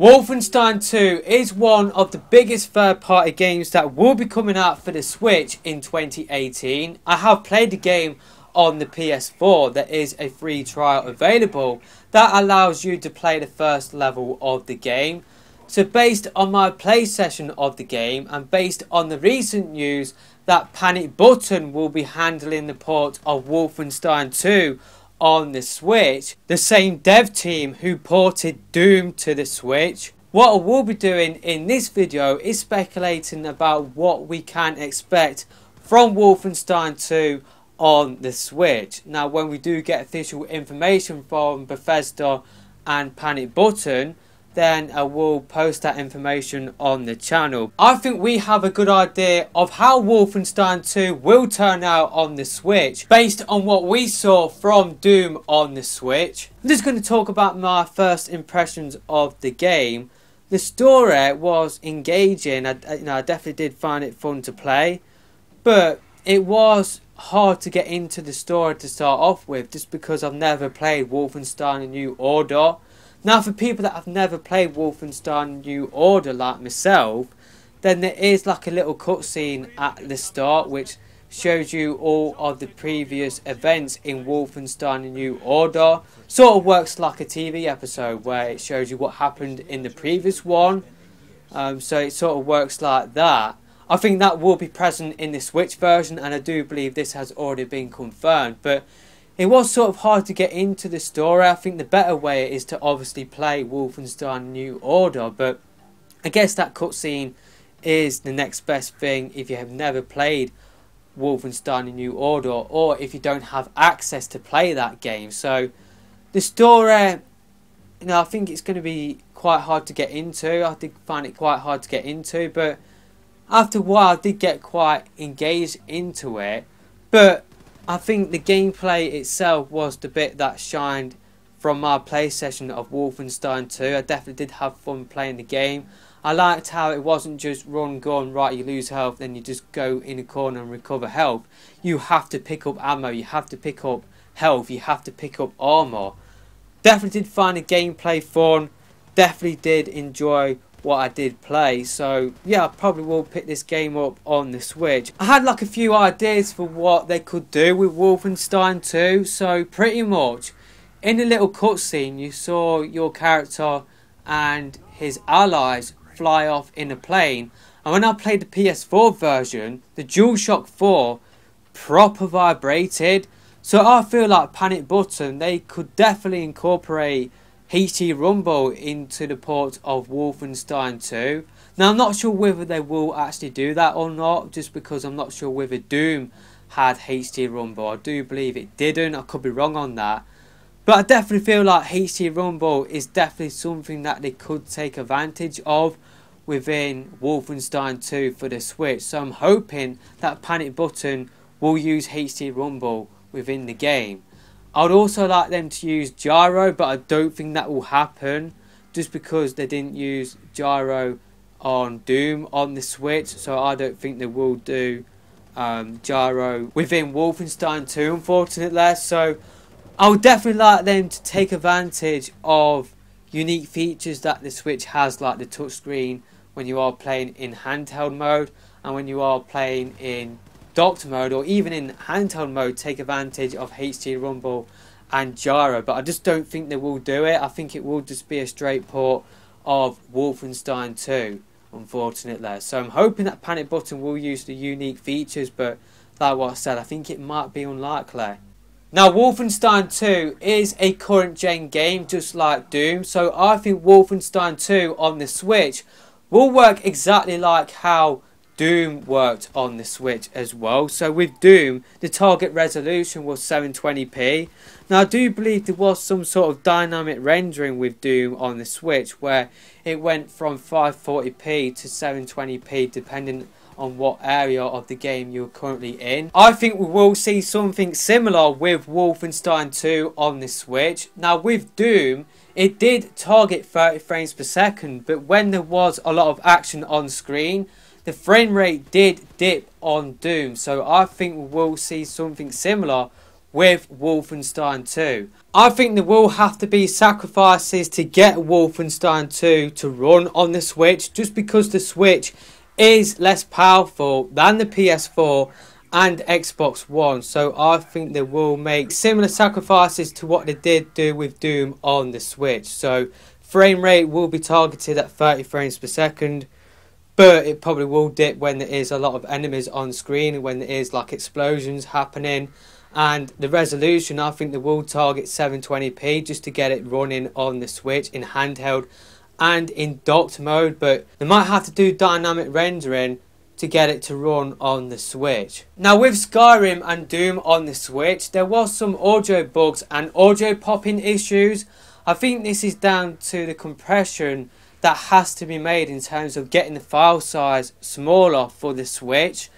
Wolfenstein 2 is one of the biggest third-party games that will be coming out for the Switch in 2018. I have played the game on the PS4. There is a free trial available that allows you to play the first level of the game. So based on my play session of the game and based on the recent news that Panic Button will be handling the port of Wolfenstein 2 on the Switch, the same dev team who ported Doom to the Switch. What I will be doing in this video is speculating about what we can expect from Wolfenstein 2 on the Switch. Now, when we do get official information from Bethesda and Panic Button, then I will post that information on the channel. I think we have a good idea of how Wolfenstein 2 will turn out on the Switch based on what we saw from Doom on the Switch. I'm just going to talk about my first impressions of the game. The story was engaging. I definitely did find it fun to play, but it was hard to get into the story to start off with just because I've never played Wolfenstein: A New Order. Now, for people that have never played Wolfenstein New Order like myself, then there is like a little cutscene at the start which shows you all of the previous events in Wolfenstein New Order. Sort of works like a TV episode where it shows you what happened in the previous one. So it sort of works like that. I think that will be present in the Switch version, and I do believe this has already been confirmed. But it was sort of hard to get into the story. I think the better way is to obviously play Wolfenstein New Order, but I guess that cutscene is the next best thing if you have never played Wolfenstein New Order, or if you don't have access to play that game. So the story, I think it's going to be quite hard to get into. I did find it quite hard to get into, but after a while I did get quite engaged into it. But I think the gameplay itself was the bit that shined from my play session of Wolfenstein 2. I definitely did have fun playing the game. I liked how it wasn't just run, gun, right, you lose health, then you just go in a corner and recover health. You have to pick up ammo, you have to pick up health, you have to pick up armor. Definitely did find the gameplay fun. Definitely did enjoy what I did play. So yeah, I probably will pick this game up on the Switch. I had like a few ideas for what they could do with Wolfenstein 2. So pretty much in a little cutscene you saw your character and his allies fly off in a plane, and when I played the PS4 version, the DualShock 4 proper vibrated. So I feel like Panic Button, they could definitely incorporate HD Rumble into the port of Wolfenstein 2. Now, I'm not sure whether they will actually do that or not, just because I'm not sure whether Doom had HD Rumble. I do believe it didn't. I could be wrong on that. But I definitely feel like HD Rumble is definitely something that they could take advantage of within Wolfenstein 2 for the Switch. So I'm hoping that Panic Button will use HD Rumble within the game. I would also like them to use gyro, but I don't think that will happen just because they didn't use gyro on Doom on the Switch. So I don't think they will do gyro within Wolfenstein 2, unfortunately. So I would definitely like them to take advantage of unique features that the Switch has, like the touchscreen when you are playing in handheld mode, and when you are playing in docked mode or even in handheld mode, take advantage of HD Rumble and gyro. But I just don't think they will do it. I think it will just be a straight port of Wolfenstein 2, unfortunately. So I'm hoping that Panic Button will use the unique features, but like what I said, I think it might be unlikely. Now, Wolfenstein 2 is a current gen game just like Doom, so I think Wolfenstein 2 on the Switch will work exactly like how Doom worked on the Switch as well. So with Doom, the target resolution was 720p. Now I do believe there was some sort of dynamic rendering with Doom on the Switch where it went from 540p to 720p depending on what area of the game you're currently in. I think we will see something similar with Wolfenstein 2 on the Switch. Now with Doom, it did target 30 frames per second, but when there was a lot of action on screen, the frame rate did dip on Doom. So I think we will see something similar with Wolfenstein 2. I think there will have to be sacrifices to get Wolfenstein 2 to run on the Switch, just because the Switch is less powerful than the PS4 and Xbox One. So I think they will make similar sacrifices to what they did do with Doom on the Switch. So frame rate will be targeted at 30 frames per second, but it probably will dip when there is a lot of enemies on screen, when there is like explosions happening. And the resolution, I think they will target 720p just to get it running on the Switch in handheld and in docked mode, but they might have to do dynamic rendering to get it to run on the Switch. Now with Skyrim and Doom on the Switch, there was some audio bugs and audio popping issues. I think this is down to the compression that has to be made in terms of getting the file size smaller for the Switch.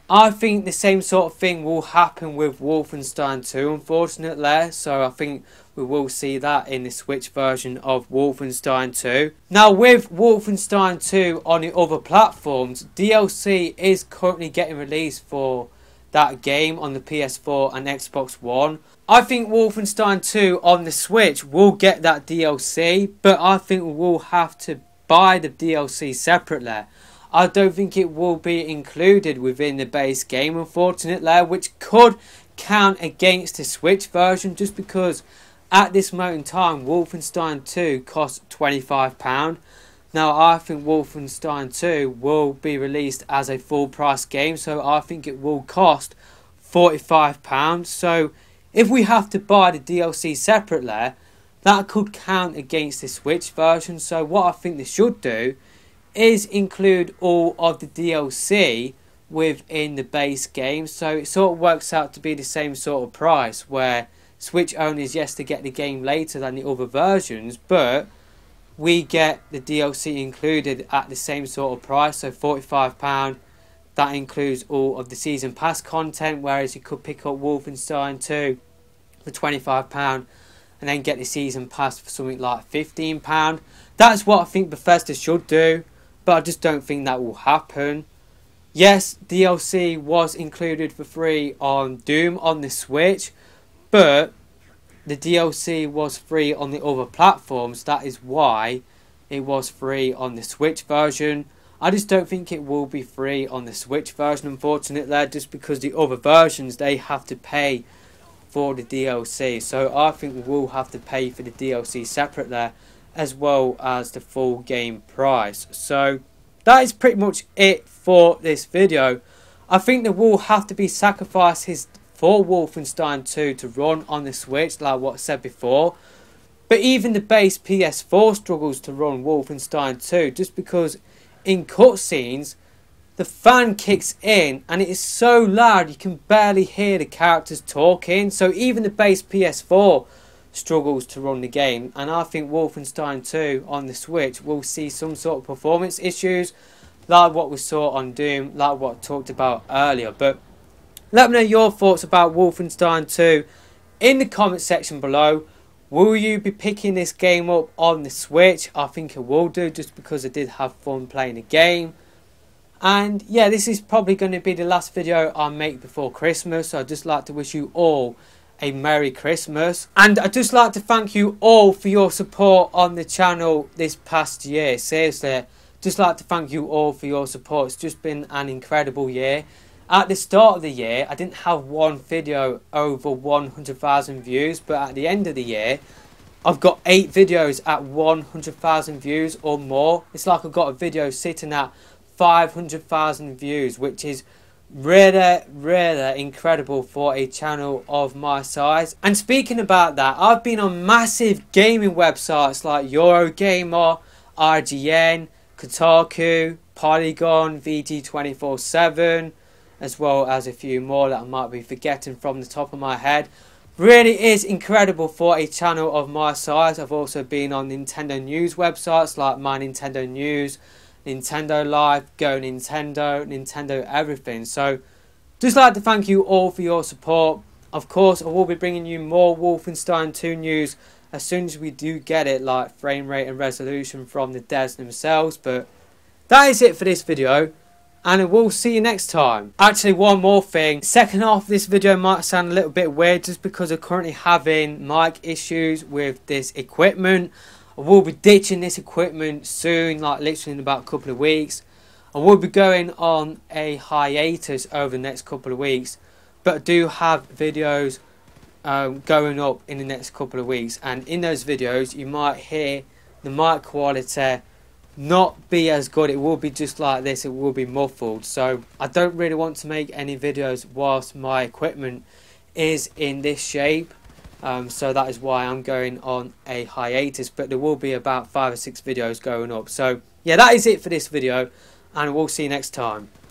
I think the same sort of thing will happen with Wolfenstein 2, unfortunately, so I think we will see that in the Switch version of Wolfenstein 2. Now with Wolfenstein 2 on the other platforms, DLC is currently getting released for that game on the PS4 and Xbox One. I think Wolfenstein 2 on the Switch will get that DLC, but I think we will have to buy the DLC separately. I don't think it will be included within the base game, unfortunately, which could count against the Switch version, just because at this moment in time Wolfenstein 2 costs £25. Now I think Wolfenstein 2 will be released as a full price game, so I think it will cost £45. So if we have to buy the DLC separately, that could count against the Switch version. So what I think they should do is include all of the DLC within the base game, so it sort of works out to be the same sort of price, where Switch owners, yes, to get the game later than the other versions, but we get the DLC included at the same sort of price, so £45. That includes all of the season pass content, whereas you could pick up Wolfenstein 2 for £25 and then get the season pass for something like £15. That's what I think Bethesda should do, but I just don't think that will happen. Yes, DLC was included for free on Doom on the Switch, but the DLC was free on the other platforms. That is why it was free on the Switch version. I just don't think it will be free on the Switch version, unfortunately, just because the other versions, they have to pay for the DLC. So I think we will have to pay for the DLC separately, as well as the full game price. So that is pretty much it for this video. I think there will have to be sacrifices for Wolfenstein 2 to run on the Switch, like what I said before. But even the base PS4 struggles to run Wolfenstein 2, just because in cutscenes the fan kicks in and it is so loud you can barely hear the characters talking. So even the base PS4 struggles to run the game, and I think Wolfenstein 2 on the Switch will see some sort of performance issues like what we saw on Doom, like what I talked about earlier. But let me know your thoughts about Wolfenstein 2 in the comment section below. Will you be picking this game up on the Switch? I think I will do, just because I did have fun playing the game. And yeah, this is probably going to be the last video I make before Christmas, so I'd just like to wish you all a Merry Christmas, and I'd just like to thank you all for your support on the channel this past year. Seriously, just like to thank you all for your support. It's just been an incredible year. At the start of the year, I didn't have one video over 100,000 views, but at the end of the year, I've got 8 videos at 100,000 views or more. It's like I've got a video sitting at 500,000 views, which is really incredible for a channel of my size. And speaking about that, I've been on massive gaming websites like Eurogamer, IGN, Kotaku, Polygon, VG247, as well as a few more that I might be forgetting from the top of my head. Really is incredible for a channel of my size. I've also been on Nintendo news websites like My Nintendo News, Nintendo Live, Go Nintendo, Nintendo Everything. So just like to thank you all for your support. Of course, I will be bringing you more Wolfenstein 2 news as soon as we do get it, like frame rate and resolution from the devs themselves. But that is it for this video, and I will see you next time. Actually, one more thing. Second half of this video might sound a little bit weird just because I'm currently having mic issues with this equipment. I will be ditching this equipment soon, like literally in about a couple of weeks. I will be going on a hiatus over the next couple of weeks, but I do have videos going up in the next couple of weeks, and in those videos you might hear the mic quality not be as good. It will be just like this, it will be muffled. So I don't really want to make any videos whilst my equipment is in this shape. So that is why I'm going on a hiatus, but there will be about 5 or 6 videos going up. So yeah, that is it for this video, and we'll see you next time.